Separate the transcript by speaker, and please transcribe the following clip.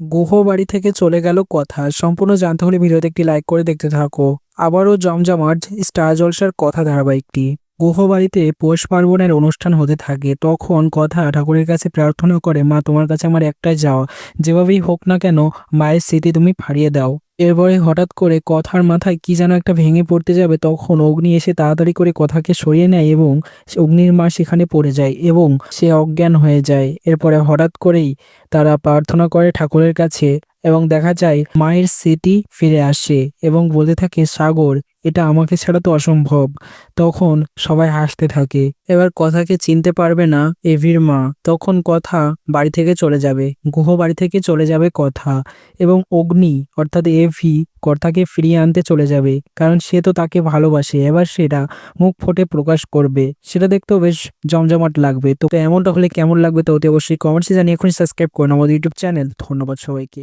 Speaker 1: গুহ বাড়ি থেকে চলে গেল কথা। সম্পূর্ণ জানতে হলে ভিডিওতে একটি লাইক করে দেখতে থাকো। আবারও জমজমাট স্টার জলসার কথা ধারাবাহিকটি। গুহ বাড়িতে পৌষ পার্বণের অনুষ্ঠান হতে থাকে। তখন কথা ঠাকুরের কাছে প্রার্থনা করে, মা তোমার কাছে আমার একটাই চাওয়া, যেভাবেই হোক না কেন মায়ের স্মৃতি তুমি ফারিয়ে দাও। এরপরে হঠাৎ করে কথার মাথায় কি যেন একটা ভেঙে পড়তে যাবে, তখন অগ্নি এসে তাড়াতাড়ি করে কথাকে সরিয়ে নেয় এবং অগ্নির মা সেখানে পড়ে যায় এবং সে অজ্ঞান হয়ে যায়। এরপরে হঠাৎ করেই তারা প্রার্থনা করে ঠাকুরের কাছে এবং দেখা যায় মায়ের স্মৃতি ফিরে আসে এবং বলতে থাকে, সাগর, এটা আমাকে ছাড়া তো অসম্ভব। তখন সবাই হাসতে থাকে। এবার কথাকে চিনতে পারবে না এভির মা। তখন কথা বাড়ি থেকে চলে যাবে, গুহ বাড়ি থেকে চলে যাবে কথা, এবং অগ্নি অর্থাৎ এভি কর্তাকে ফিরিয়ে আনতে চলে যাবে, কারণ সে তো তাকে ভালোবাসে। এবার সেটা মুখ ফুটে প্রকাশ করবে। সেটা দেখতেও বেশ জমজমাট লাগবে। তো এমনটা হলে কেমন লাগবে তা অতি অবশ্যই কমেন্টসে জানিয়ে এখনই সাবস্ক্রাইব করুন আমাদের ইউটিউব চ্যানেল। ধন্যবাদ সবাইকে।